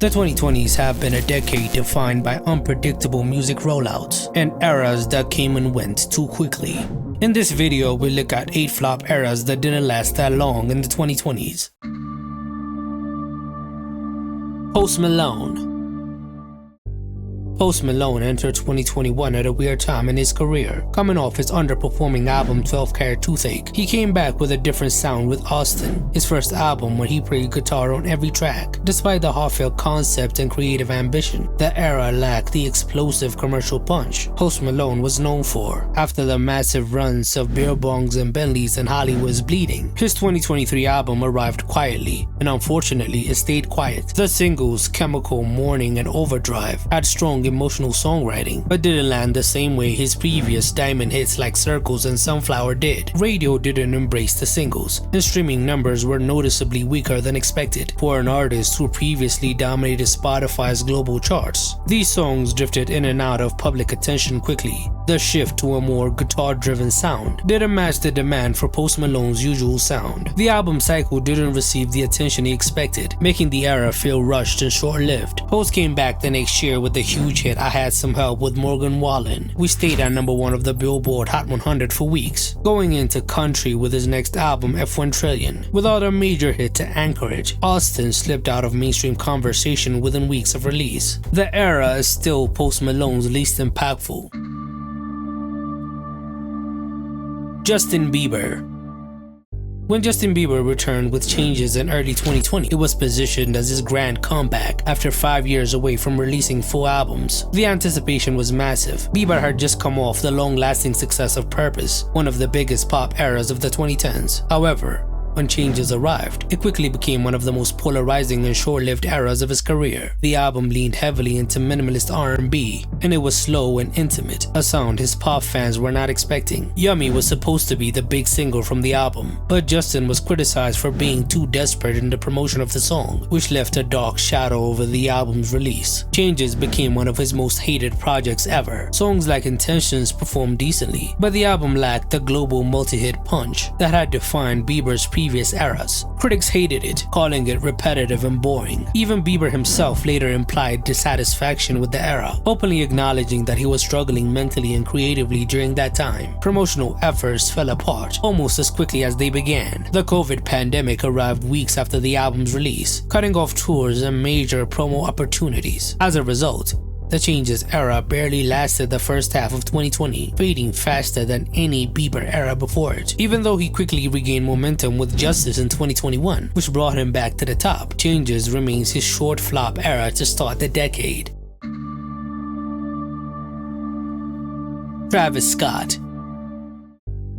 The 2020s have been a decade defined by unpredictable music rollouts and eras that came and went too quickly. In this video, we look at 8 flop eras that didn't last that long in the 2020s. Post Malone. Post Malone entered 2021 at a weird time in his career. Coming off his underperforming album 12 Karat Toothache, he came back with a different sound with Austin, his first album where he played guitar on every track. Despite the heartfelt concept and creative ambition, the era lacked the explosive commercial punch Post Malone was known for. After the massive runs of beer bongs and Bentleys and Hollywood's Bleeding, his 2023 album arrived quietly, and unfortunately it stayed quiet. The singles Chemical, Morning, and Overdrive had strong emotional songwriting, but didn't land the same way his previous diamond hits like Circles and Sunflower did. Radio didn't embrace the singles, and streaming numbers were noticeably weaker than expected for an artist who previously dominated Spotify's global charts. These songs drifted in and out of public attention quickly. The shift to a more guitar-driven sound didn't match the demand for Post Malone's usual sound. The album cycle didn't receive the attention he expected, making the era feel rushed and short-lived. Post came back the next year with the huge hit I Had Some Help with Morgan Wallen, which stayed at #1 of the Billboard Hot 100 for weeks. Going into country with his next album F1 Trillion, without a major hit to anchor it, Austin slipped out of mainstream conversation within weeks of release. The era is still Post Malone's least impactful. Justin Bieber. When Justin Bieber returned with Changes in early 2020, it was positioned as his grand comeback after 5 years away from releasing full albums. The anticipation was massive. Bieber had just come off the long-lasting success of Purpose, one of the biggest pop eras of the 2010s. However, when Changes arrived, it quickly became one of the most polarizing and short-lived eras of his career. The album leaned heavily into minimalist R&B, and it was slow and intimate, a sound his pop fans were not expecting. Yummy was supposed to be the big single from the album, but Justin was criticized for being too desperate in the promotion of the song, which left a dark shadow over the album's release. Changes became one of his most hated projects ever. Songs like Intentions performed decently, but the album lacked the global multi-hit punch that had defined Bieber's previous eras. Critics hated it, calling it repetitive and boring. Even Bieber himself later implied dissatisfaction with the era, openly acknowledging that he was struggling mentally and creatively during that time. Promotional efforts fell apart almost as quickly as they began. The COVID pandemic arrived weeks after the album's release, cutting off tours and major promo opportunities. As a result, the Changes era barely lasted the first half of 2020, fading faster than any Bieber era before it. Even though he quickly regained momentum with Justice in 2021, which brought him back to the top, Changes remains his short flop era to start the decade. Travis Scott.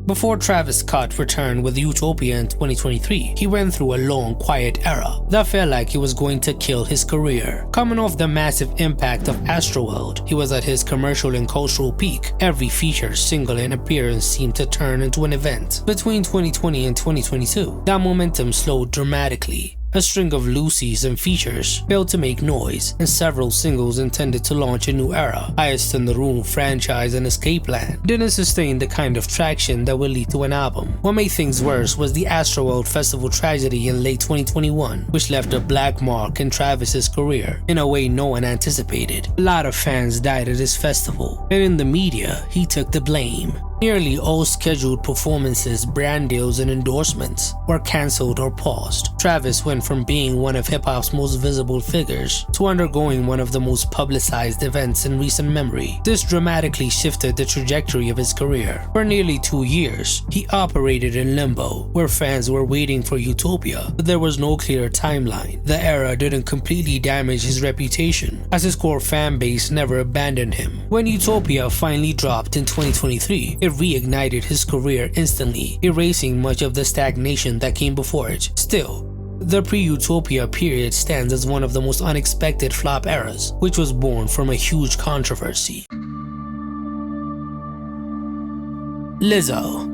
Before Travis Scott returned with Utopia in 2023, he went through a long, quiet era that felt like he was going to kill his career. Coming off the massive impact of Astroworld, he was at his commercial and cultural peak. Every feature, single, and appearance seemed to turn into an event. Between 2020 and 2022, that momentum slowed dramatically. A string of Lucy's and features failed to make noise, and several singles intended to launch a new era, Highest in the Room franchise and Escape Plan, didn't sustain the kind of traction that would lead to an album. What made things worse was the Astroworld Festival tragedy in late 2021, which left a black mark in Travis's career in a way no one anticipated. A lot of fans died at his festival, and in the media, he took the blame. Nearly all scheduled performances, brand deals, and endorsements were cancelled or paused. Travis went from being one of hip-hop's most visible figures to undergoing one of the most publicized events in recent memory. This dramatically shifted the trajectory of his career. For nearly 2 years, he operated in limbo, where fans were waiting for Utopia, but there was no clear timeline. The era didn't completely damage his reputation, as his core fan base never abandoned him. When Utopia finally dropped in 2023, it reignited his career instantly, erasing much of the stagnation that came before it. Still, the pre-Utopia period stands as one of the most unexpected flop eras, which was born from a huge controversy. Lizzo.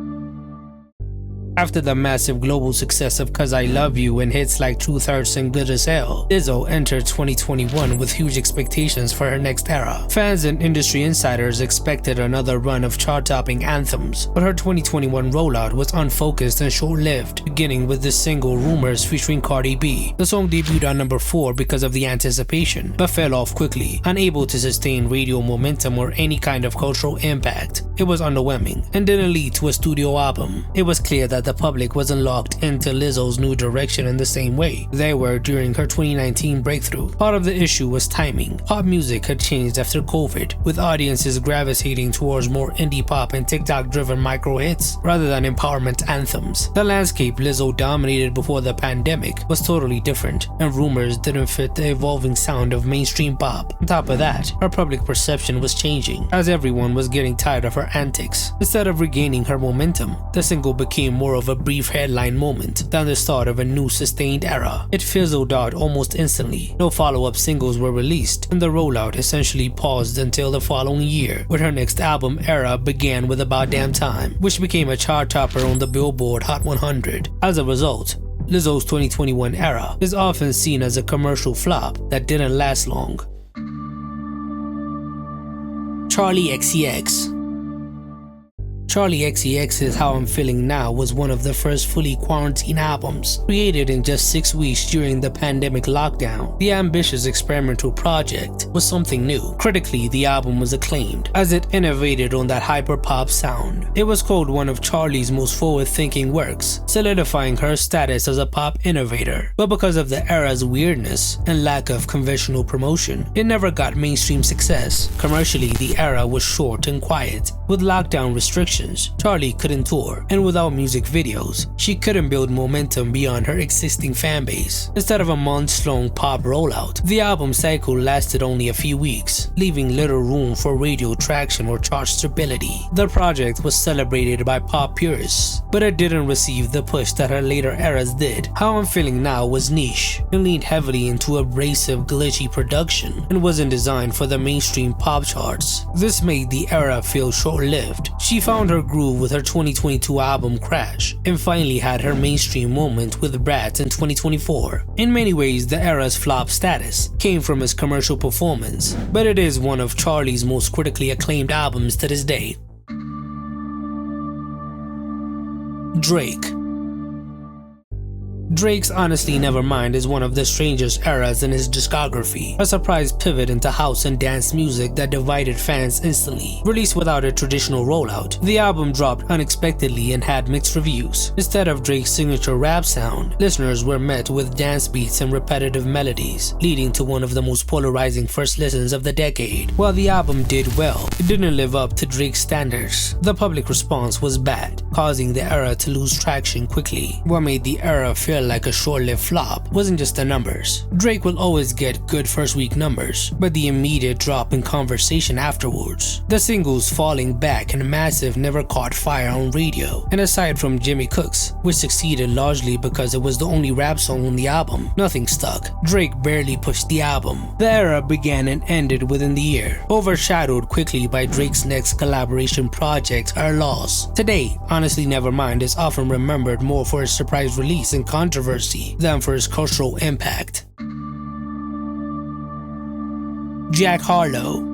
After the massive global success of "Cause I Love You" and hits like "Truth Hurts" and "Good as Hell," Lizzo entered 2021 with huge expectations for her next era. Fans and industry insiders expected another run of chart-topping anthems, but her 2021 rollout was unfocused and short-lived, beginning with the single "Rumors" featuring Cardi B. The song debuted on number 4 because of the anticipation, but fell off quickly, unable to sustain radio momentum or any kind of cultural impact. It was underwhelming and didn't lead to a studio album. It was clear that the public wasn't locked into Lizzo's new direction in the same way they were during her 2019 breakthrough. Part of the issue was timing. Pop music had changed after COVID, with audiences gravitating towards more indie pop and TikTok-driven micro hits rather than empowerment anthems. The landscape Lizzo dominated before the pandemic was totally different, and Rumors didn't fit the evolving sound of mainstream pop. On top of that, her public perception was changing, as everyone was getting tired of her antics. Instead of regaining her momentum, the single became more of a brief headline moment than the start of a new sustained era. It fizzled out almost instantly. No follow-up singles were released, and the rollout essentially paused until the following year, when her next album era began with "About Damn Time," which became a chart topper on the Billboard Hot 100. As a result, Lizzo's 2021 era is often seen as a commercial flop that didn't last long. Charli XCX. Charli XCX's "How I'm Feeling Now" was one of the first fully quarantine albums, created in just 6 weeks during the pandemic lockdown. The ambitious experimental project was something new. Critically, the album was acclaimed, as it innovated on that hyper-pop sound. It was called one of Charli's most forward-thinking works, solidifying her status as a pop innovator. But because of the era's weirdness and lack of conventional promotion, it never got mainstream success. Commercially, the era was short and quiet. With lockdown restrictions, Charli couldn't tour, and without music videos, she couldn't build momentum beyond her existing fanbase. Instead of a months-long pop rollout, the album cycle lasted only a few weeks, leaving little room for radio traction or chart stability. The project was celebrated by pop purists, but it didn't receive the push that her later eras did. "How I'm Feeling Now" was niche and leaned heavily into abrasive, glitchy production, and wasn't designed for the mainstream pop charts. This made the era feel short-lived. She found her groove with her 2022 album Crash, and finally had her mainstream moment with Bratz in 2024. In many ways, the era's flop status came from its commercial performance, but it is one of Charli's most critically acclaimed albums to this day. Drake. Drake's Honestly Nevermind is one of the strangest eras in his discography, a surprise pivot into house and dance music that divided fans instantly. Released without a traditional rollout, the album dropped unexpectedly and had mixed reviews. Instead of Drake's signature rap sound, listeners were met with dance beats and repetitive melodies, leading to one of the most polarizing first listens of the decade. While the album did well, it didn't live up to Drake's standards. The public response was bad, causing the era to lose traction quickly. What made the era feel like a short-lived flop wasn't just the numbers. Drake will always get good first-week numbers, but the immediate drop in conversation afterwards. The singles Falling Back and Massive never caught fire on radio, and aside from Jimmy Cooks, which succeeded largely because it was the only rap song on the album, nothing stuck. Drake barely pushed the album. The era began and ended within the year, overshadowed quickly by Drake's next collaboration project, Her Loss. Today, Honestly Nevermind is often remembered more for its surprise release and controversy than for its cultural impact. Jack Harlow.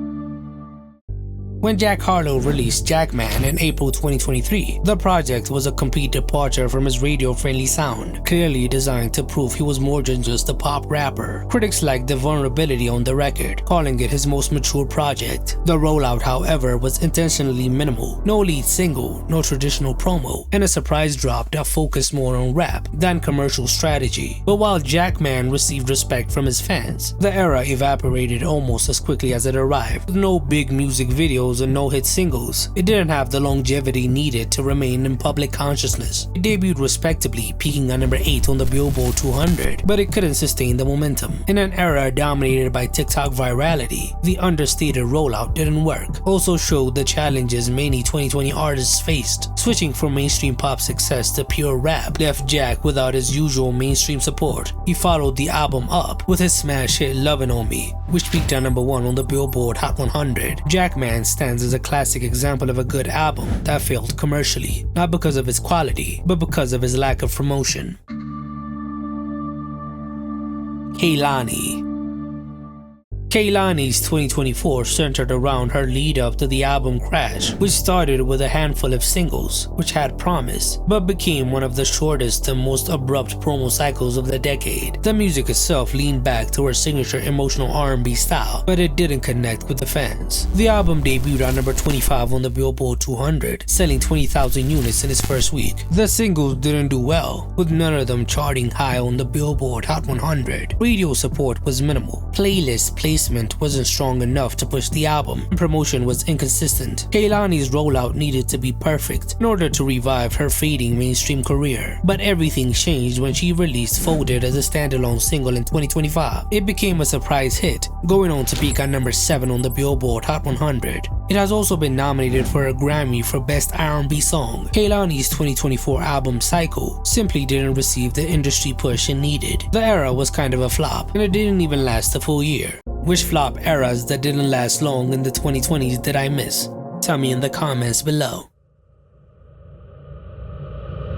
When Jack Harlow released Jackman in April 2023, the project was a complete departure from his radio-friendly sound, clearly designed to prove he was more than just a pop rapper. Critics liked the vulnerability on the record, calling it his most mature project. The rollout, however, was intentionally minimal. No lead single, no traditional promo, and a surprise drop that focused more on rap than commercial strategy. But while Jackman received respect from his fans, the era evaporated almost as quickly as it arrived. With no big music videos and no-hit singles, it didn't have the longevity needed to remain in public consciousness. It debuted respectably, peaking at number 8 on the Billboard 200, but it couldn't sustain the momentum. In an era dominated by TikTok virality, the understated rollout didn't work. Also showed the challenges many 2020 artists faced. Switching from mainstream pop success to pure rap left Jack without his usual mainstream support. He followed the album up with his smash hit Lovin' On Me, which peaked at number 1 on the Billboard Hot 100. Jackman stands as a classic example of a good album that failed commercially, not because of its quality, but because of its lack of promotion. Kehlani. Kehlani's 2024 centered around her lead-up to the album Crash, which started with a handful of singles, which had promise, but became one of the shortest and most abrupt promo cycles of the decade. The music itself leaned back to her signature emotional R&B style, but it didn't connect with the fans. The album debuted at number 25 on the Billboard 200, selling 20,000 units in its first week. The singles didn't do well, with none of them charting high on the Billboard Hot 100. Radio support was minimal. Playlist placement wasn't strong enough to push the album, and promotion was inconsistent. Kehlani's rollout needed to be perfect in order to revive her fading mainstream career, but everything changed when she released Folded as a standalone single in 2025. It became a surprise hit, going on to peak at number 7 on the Billboard Hot 100. It has also been nominated for a Grammy for Best R&B Song. Kehlani's 2024 album Psycho simply didn't receive the industry push it needed. The era was kind of a flop, and it didn't even last a full year. Which flop eras that didn't last long in the 2020s did I miss? Tell me in the comments below.